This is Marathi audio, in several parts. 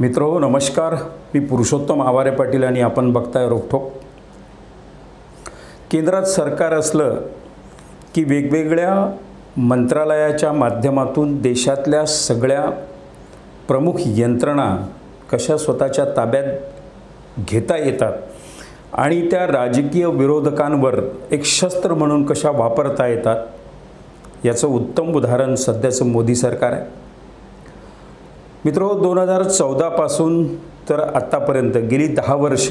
मित्रो नमस्कार, मी पुरुषोत्तम आवारे पाटील आणि आपण बघताय रोकठोक। केंद्रात सरकार असलं की वेगवेगळ्या मंत्रालयाच्या माध्यमातून देशातल्या सगळ्या प्रमुख यंत्रणा कशा स्वतःच्या ताब्यात घेता येतात आणि त्या राजकीय विरोधकांवर एक शस्त्र म्हणून कशा वापरता येतात याचं उत्तम उदाहरण सध्याचं मोदी सरकार आहे। मित्रो 2014 पासून तर आतापर्यंत गेली 10 वर्ष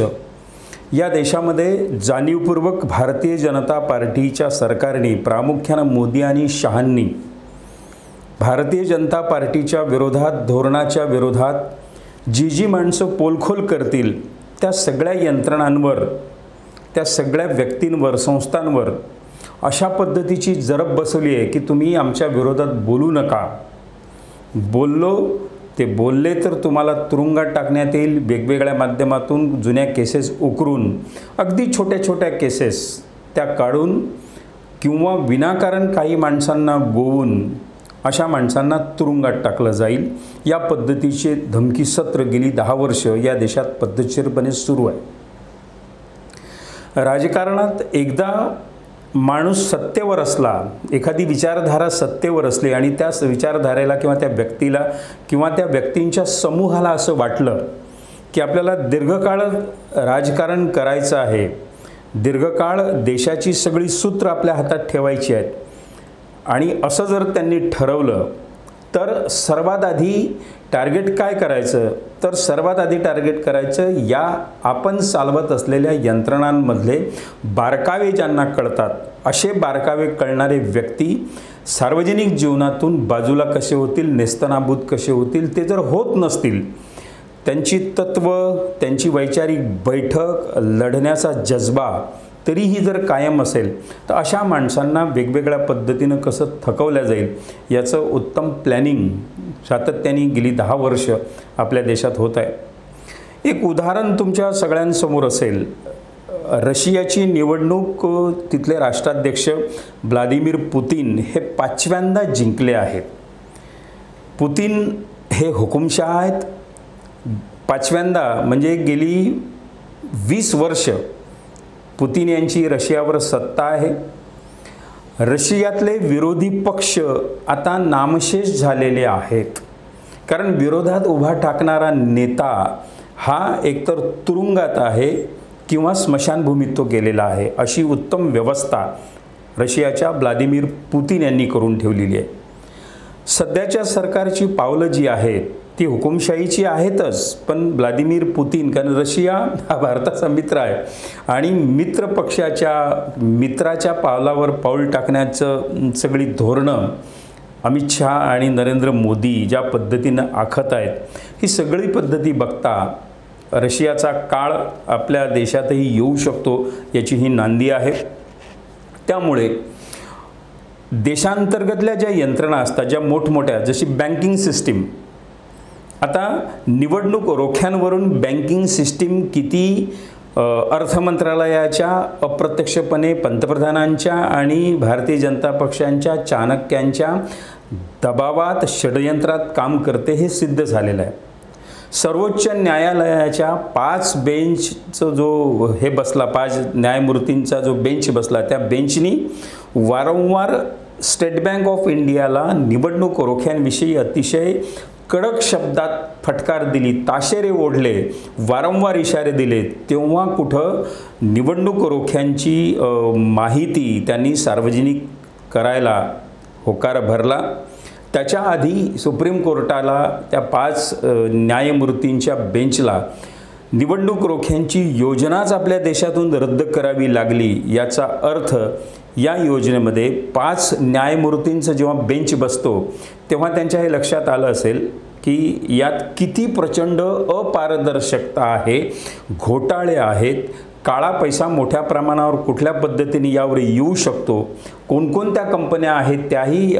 या देशामध्ये जाणीवपूर्वक भारतीय जनता पार्टीच्या सरकारने प्रामुख्याने मोदी आणि शहांनी भारतीय जनता पार्टीच्या विरोधात धोरणाच्या विरोधात जी माणसं पोलखोल करतील त्या सगळ्या यंत्रणांवर त्या सगळ्या व्यक्तींवर संस्थांवर अशा पद्धतीची जरब बसवली आहे की तुम्ही आमच्या विरोधात बोलू नका। ते बोलले तर तुम्हाला तुरुंगात टाकण्यात येईल। वेगवेगळ्या माध्यमातून जुन्या केसेस उकरून अगदी छोट्या छोट्या केसेस त्या काढून किंवा विनाकारण काही माणसांना गोवून अशा माणसांना तुरुंगात टाकलं जाईल। या पद्धतीचे धमकी सत्र गेली 10 वर्ष या देशात पद्धतशीरपणे सुरू आहे। राजकारणात एकदा माणूस सत्तेवर असला, एखादी विचारधारा सत्तेवर असली आणि त्या विचारधारेला किंवा त्या व्यक्तीला किंवा त्या व्यक्तींच्या समूहाला असं वाटलं की आपल्याला दीर्घकाळ राजकारण करायचं आहे, दीर्घकाळ देशाची सगळी सूत्र आपल्या हातात ठेवायची आहेत आणि असं जर त्यांनी ठरवलं तर सर्वात आधी टार्गेट काय करायचं, तर सर्वात आधी टार्गेट करायचं या आपण चालवत असलेल्या यंत्रणांमधले बारकावे ज्यांना कळतात असे बारकावे कळणारे व्यक्ती सार्वजनिक जीवनातून बाजूला कसे होतील, नेस्तनाबूत कसे होतील। ते जर होत नसतील, त्यांची तत्व त्यांची वैचारिक बैठक लढण्याचा जज्बा तरीही जर कायम असेल तर अशा माणसांना वेगवेगळ्या पद्धतीनं कसं थकवलं जाईल याचं उत्तम प्लॅनिंग सातत्याने गेली 10 वर्ष आपल्या देशात होत आहे। एक उदाहरण तुमच्या सगळ्यांसमोर असेल, रशियाची निवडणूक तिथले राष्ट्राध्यक्ष व्लादिमीर पुतिन हे 5व्यांदा जिंकले आहेत। पुतिन हे हुकुमशाह आहेत। 5व्यांदा म्हणजे गेली 20 वर्ष पुतिन यांची रशियावर सत्ता आहे। रशियातले विरोधी पक्ष आता नामशेष झालेले आहेत, कारण विरोधात उभा टाकणारा नेता हा एकतर तुरुंगात आहे किंवा स्मशानभूमीत तो गेलेला आहे। अशी उत्तम व्यवस्था रशियाच्या व्लादिमीर पुतिन यांनी करून ठेवलेली आहे। सध्याच्या सरकारची पावलं जी आहेत ती हुकुमशाहीची आहेतच, पण व्लादिमीर पुतिन, कारण रशिया हा भारताचा मित्र आहे आणि मित्र पक्षाच्या मित्राच्या पावलावर पाऊल टाकण्याचं सगळी धोरणं अमित शहा आणि नरेंद्र मोदी ज्या पद्धतीनं आखत आहेत ही सगळी पद्धती बघता रशियाचा काळ आपल्या देशातही येऊ शकतो याची ही नांदी आहे। त्यामुळे देशांतर्गतल्या ज्या यंत्रणा असतात ज्या मोठमोठ्या, जशी बँकिंग सिस्टीम, आता निवडणूक रोख्यांवरून बँकिंग सिस्टीम किती अर्थ मंत्रालयाच्या अप्रत्यक्षपणे पंतप्रधानांच्या आणि भारतीय जनता पक्षांच्या चाणक्यांच्या दबावात षडयंत्रात काम करते हे सिद्ध झालेलं आहे। सर्वोच्च न्यायालयाच्या 5 बेंचचा जो हे बसला, 5 न्यायमूर्तींचा जो बेंच बसला, त्या बेंचनी वारंवार स्टेट बँक ऑफ इंडियाला निवडणूक रोख्यांविषयी अतिशय कडक शब्दात फटकार दिली, ताशेरे ओढले, वारंवार इशारे दिले। तेव्हा कुठं निवडणूक रोख्यांची माहिती त्यांनी सार्वजनिक करायला होकार भरला। त्याच्या आधी सुप्रीम कोर्टाला त्या 5 न्यायमूर्तींच्या बेंचला निवडणूक रोख्यांची योजनाच आपल्या देशातून रद्द करावी लागली। याचा अर्थ या योजनेमध्ये 5 न्यायमूर्तींचा जेव्हा बेंच बसतो तेव्हा त्यांच्या हे लक्षात आलं असेल की यात किती प्रचंड अपारदर्शकता आहे, घोटाळे आहेत, काळा पैसा मोठ्या प्रमाणावर कुठल्या पद्धतीने यावर येऊ शकतो, कोणकोणत्या कंपन्या आहेत त्याही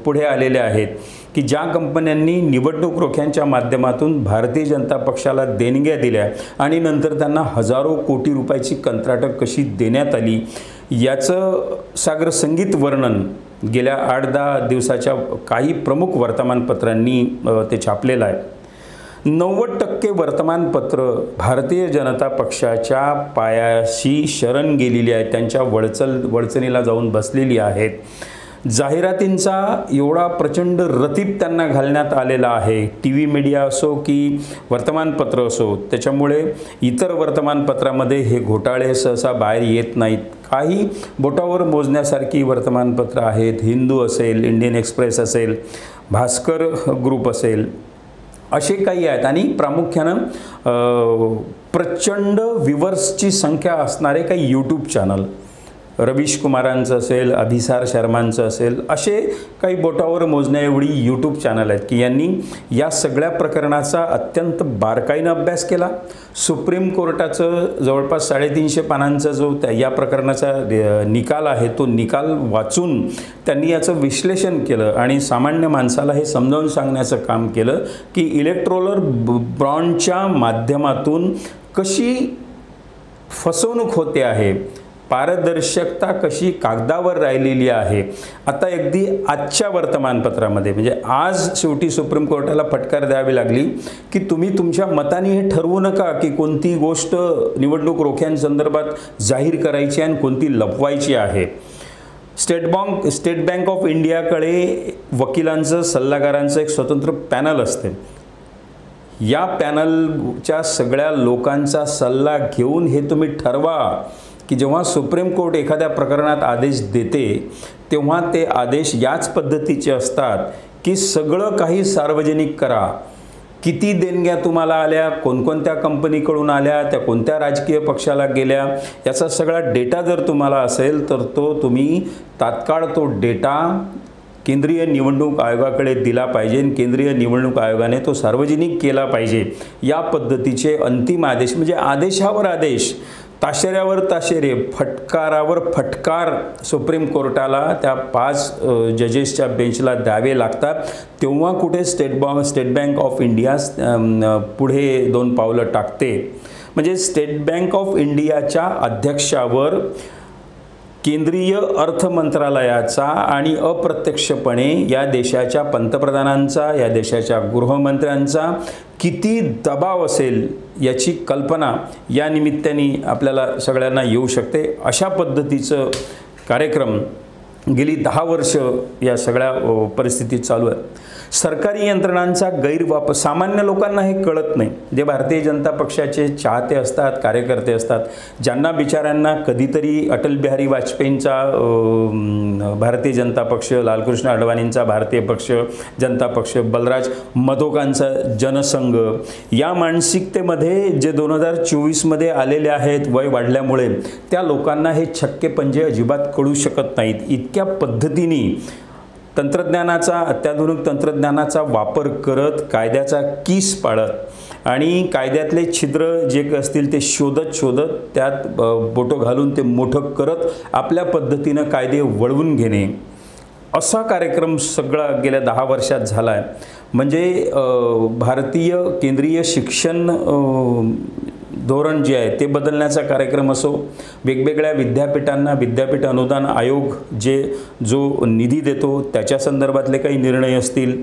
पुढे आलेल्या आहेत की ज्या कंपन्यांनी निवडणूक रोख्यांच्या माध्यमातून भारतीय जनता पक्षाला देणग्या दिल्या आणि नंतर त्यांना हजारो कोटी रुपयाची कंत्राटं कशी देण्यात आली याचं सागर संगीत वर्णन गेल्या 8-10 दिवसाच्या काही प्रमुख वर्तमानपत्रांनी ते छापलेलं आहे। 90% वर्तमानपत्र भारतीय जनता पक्षाच्या पायाशी शरण गेलेली आहेत, त्यांच्या वळचणीला जाऊन बसलेली आहेत. जाहिरातींचा एवढा प्रचंड रतीप त्यांना घालण्यात आलेला आहे, टी व्ही मीडिया असो की वर्तमानपत्र असो. त्याच्यामुळे इतर वर्तमानपत्रामध्ये हे घोटाळे सहसा बाहेर येत नाहीत. काही बोटावर मोजण्यासारखी वर्तमानपत्र आहेत, हिंदू असेल, इंडियन एक्सप्रेस असेल, भास्कर ग्रुप असेल, असे काही आहेत. आणि प्रामुख्यानं प्रचंड व्ह्यूवर्सची संख्या असणारे काही यूट्यूब चॅनल, रवीश कुमारांचं असेल, अभिसार शर्मांचं असेल, असे काही बोटावर मोजण्या एवढी यूट्यूब चॅनल आहेत की यांनी या सगळ्या प्रकरणाचा अत्यंत बारकाईनं अभ्यास केला. सुप्रीम कोर्टाचं जवळपास 350 पानांचा जो या प्रकरणाचा निकाल आहे तो निकाल वाचून त्यांनी याचं विश्लेषण केलं आणि सामान्य माणसाला हे समजावून सांगण्याचं काम केलं की इलेक्ट्रोलर बॉन्डच्या माध्यमातून कशी फसवणूक होते आहे, पारदर्शकता कशी कागदावर राहिलेली आहे. आता अगदी आजच्या वर्तमानपत्रामध्ये म्हणजे आज शेवटी सुप्रीम कोर्टाला फटकार द्यावी लागली की तुम्ही तुमच्या मताने हे ठरवू नका की कोणती गोष्ट निवडणूक रोख्यांसंदर्भात जाहीर करायची आणि कोणती लपवायची आहे. स्टेट बँक ऑफ इंडियाकडे वकिलांचं, सल्लागारांचं एक स्वतंत्र पॅनल असते. या पॅनलच्या सगळ्या लोकांचा सल्ला घेऊन हे तुम्ही ठरवा की जेव्हा सुप्रीम कोर्ट एखाद्या प्रकरणात आदेश देते तेव्हा ते आदेश याच पद्धतीचे असतात की सगळं काही सार्वजनिक करा. किती देणग्या तुम्हाला आल्या, कोणकोणत्या कंपनीकडून आल्या, त्या कोणत्या राजकीय पक्षाला गेल्या, याचा सगळा डेटा जर तुम्हाला असेल तर तो तुम्ही तात्काळ तो डेटा केंद्रीय निवडणूक आयोगाकडे दिला पाहिजे आणि केंद्रीय निवडणूक आयोगाने तो सार्वजनिक केला पाहिजे. या पद्धतीचे अंतिम आदेश म्हणजे आदेशावर आदेश, ताशेऱ्यावर ताशेरे, फटकारावर फटकार सुप्रीम कोर्टाला त्या 5 जजेसच्या बेंचला द्यावे लागतात. तेव्हा कुठे स्टेट बँक ऑफ इंडिया पुढे 2 पावलं टाकते. म्हणजे स्टेट बँक ऑफ इंडियाच्या अध्यक्षावर केंद्रीय अर्थ मंत्रालयाचा आणि अप्रत्यक्षपणे या देशाच्या पंतप्रधानांचा, या देशाच्या गृहमंत्र्यांचा किती दबाव असेल याची कल्पना या निमित्ताने आपल्याला सगळ्यांना येऊ शकते. अशा पद्धतीचं कार्यक्रम गेली 10 वर्ष या सगळ्या परिस्थितीत चालू आहे. सरकारी यंत्रणांचा गैरवापर सामान्य लोकांना हे कळत नाही. जे भारतीय जनता पक्षाचे चाहते असतात, कार्यकर्ते असतात, ज्यांना बिचाऱ्यांना कधीतरी अटल बिहारी वाजपेयींचा भारतीय जनता पक्ष, लालकृष्ण अडवाणींचा भारतीय पक्ष जनता पक्ष, बलराज मधोकांचा जनसंघ, या मानसिकतेमध्ये जे 2024मध्ये आलेले आहेत वय वाढल्यामुळे, त्या लोकांना हे छक्के पंजे अजिबात कळू शकत नाहीत. इतक्या पद्धतीने तंत्रज्ञानाचा, अत्याधुनिक तंत्रज्ञानाचा वापर करत, कायद्याचा कीस पाळत आणि कायद्यातले छिद्र जे असतील ते शोधत त्यात बोटं घालून ते मोठं करत आपल्या पद्धतीनं कायदे वळवून घेणे, असा कार्यक्रम सगळा गेल्या 10 वर्षात झाला आहे. म्हणजे भारतीय केंद्रीय शिक्षण धोरण जे आहे ते बदलण्याचा कार्यक्रम असो, वेगवेगळ्या विद्यापीठांना विद्यापीठ अनुदान आयोग जो निधी देतो त्याच्या संदर्भातले काही निर्णय असतील,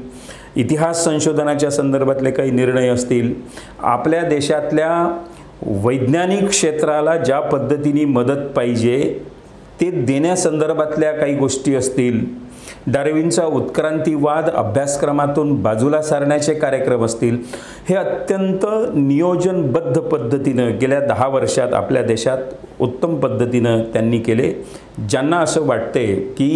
इतिहास संशोधनाच्या संदर्भातले काही निर्णय असतील, आपल्या देशातल्या वैज्ञानिक क्षेत्राला ज्या पद्धतीने मदत पाहिजे ते देण्यासंदर्भातल्या काही गोष्टी असतील, डार्विनचा उत्क्रांतीवाद अभ्यासक्रमातून बाजूला सारण्याचे कार्यक्रम असतील, हे अत्यंत नियोजनबद्ध पद्धतीनं गेल्या 10 वर्षात आपल्या देशात उत्तम पद्धतीनं त्यांनी केले. ज्यांना असं वाटते की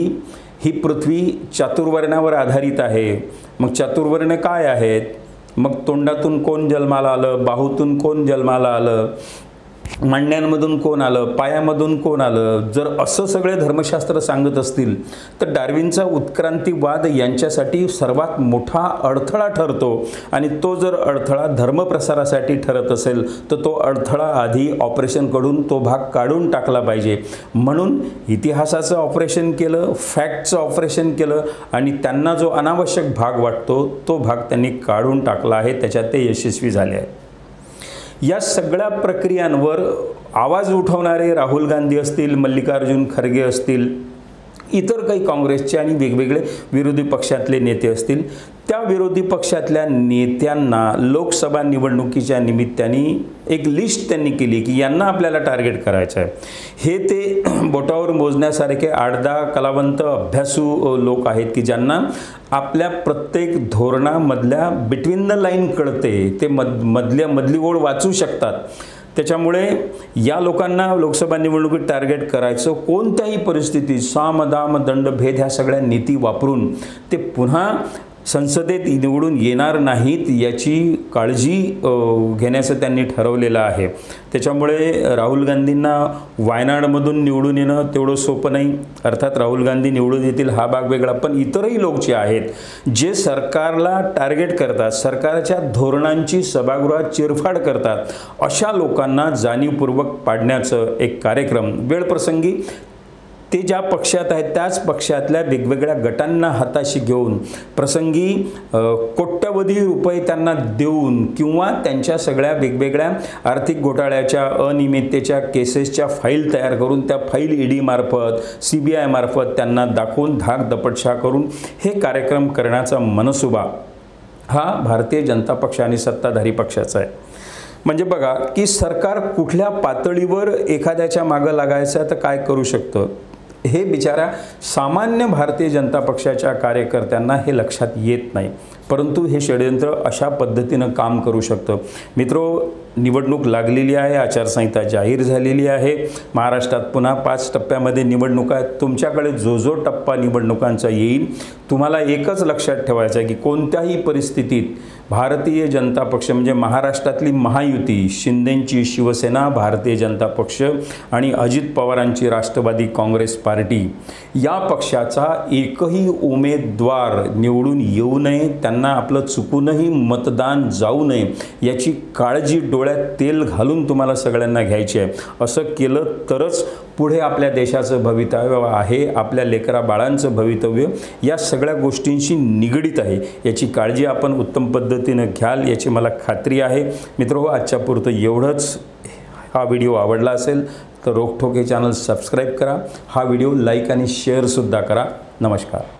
ही पृथ्वी चातुर्वर्ण्यावर आधारित आहे, मग चातुर्वर्ण काय आहेत, मग तोंडातून कोण जन्माला आलं, बाहूतून कोण जन्माला आलं, मांड्यांमधून कोण आलं, पायामधून कोण आलं, जर असं सगळे धर्मशास्त्र सांगत असतील तर डार्विनचा उत्क्रांतीवाद यांच्यासाठी सर्वात मोठा अडथळा ठरतो. आणि तो जर अडथळा धर्मप्रसारासाठी ठरत असेल तर तो अडथळा आधी ऑपरेशनकडून तो भाग काढून टाकला पाहिजे. म्हणून इतिहासाचं ऑपरेशन केलं, फॅक्टचं ऑपरेशन केलं आणि त्यांना जो अनावश्यक भाग वाटतो तो भाग त्यांनी काढून टाकला आहे. त्याच्यात ते यशस्वी झाले आहेत. या सगळ्या प्रक्रियांवर आवाज उठवणारे राहुल गांधी असतील, मल्लिकार्जुन खरगे असतील, इतर काही काँग्रेसचे आणि वेगवेगळे विरोधी पक्षातले नेते असतील, त्या विरोधी पक्षातल्या नेत्यांना लोकसभा निवडणुकीच्या निमित्ताने एक लिस्ट त्यांनी केली की यांना आपल्याला टार्गेट करायचं आहे. हे ते बोटावर मोजण्यासारखे 8-10 कलावंत अभ्यासू लोक आहेत की ज्यांना आपल्या प्रत्येक धोरणामधल्या बिटवीन द लाईन कळते, ते मधली ओळ वाचू शकतात. त्याच्यामुळे या लोकांना लोकसभा निवडणुकीत टार्गेट करायचं, कोणत्याही परिस्थितीत साम दाम दंड भेद ह्या सगळ्या नीती वापरून ते पुन्हा संसदेत निवडून येणार नाहीत याची काळजी घेण्याचं त्यांनी ठरवलेलं आहे. त्याच्यामुळे राहुल गांधींना वायनाडमधून निवडून येणं तेवढं सोपं नाही. अर्थात राहुल गांधी निवडून येतील हा भाग वेगळा, पण इतरही लोक जे आहेत जे सरकारला टार्गेट करतात, सरकारच्या धोरणांची सभागृहात चिरफाड करतात, अशा लोकांना जाणीवपूर्वक पाडण्याचं एक कार्यक्रम वेळप्रसंगी ते ज्या पक्षात आहेत त्याच पक्षातल्या वेगवेगळ्या गटांना हाताशी घेऊन प्रसंगी कोट्यवधी रुपये त्यांना देऊन किंवा त्यांच्या सगळ्या वेगवेगळ्या आर्थिक घोटाळ्याच्या अनियमिततेच्या केसेसच्या फाईल तयार करून त्या फाईल ईडी मार्फत CBI मार्फत त्यांना दाखवून धाक दपटशा करून हे कार्यक्रम करण्याचा मनसुबा हा भारतीय जनता पक्ष आणि सत्ताधारी पक्षाचा आहे. म्हणजे बघा की सरकार कुठल्या पातळीवर एखाद्याच्या मागं लागायचं तर काय करू शकतं हे बिचारा सामान्य भारतीय जनता पक्षाच्या कार्यकर्त्यांना हे लक्षात येत नाही, परंतु हे षडयंत्र अशा पद्धतीनं काम करू शकतं. मित्रो, निवडणूक लागलेली आहे, आचारसंहिता जाहीर झालेली आहे. महाराष्ट्रात पुन्हा 5 टप्प्यामध्ये निवडणुका आहेत. तुमच्याकडे जो टप्पा निवडणुकांचा येईल तुम्हाला एकच लक्षात ठेवायचं आहे की कोणत्याही परिस्थितीत भारतीय जनता पक्ष म्हणजे महाराष्ट्रातली महायुती, शिंदेंची शिवसेना, भारतीय जनता पक्ष आणि अजित पवारांची राष्ट्रवादी काँग्रेस पार्टी या पक्षाचा एकही उमेदवार निवडून येऊ नये, त्यांना आपलं चुकूनही मतदान जाऊ नये याची काळजी डोळ्यात तेल घालून तुम्हाला सगळ्यांना घ्यायची आहे. असं केलं तरच पुढे आपल्या देशाचं भवितव्य आहे, आपल्या लेकरा बाळांचं भवितव्य या सगळ्या गोष्टींशी निगडीत आहे. याची काळजी आपण उत्तम पद्धतीनं घ्याल याची मला खात्री आहे. मित्रहो, आजच्या पुरतं एवढंच. हा व्हिडिओ आवडला असेल तर रोखठोक हे चॅनल सबस्क्राईब करा, हा व्हिडिओ लाईक आणि शेअरसुद्धा करा. नमस्कार.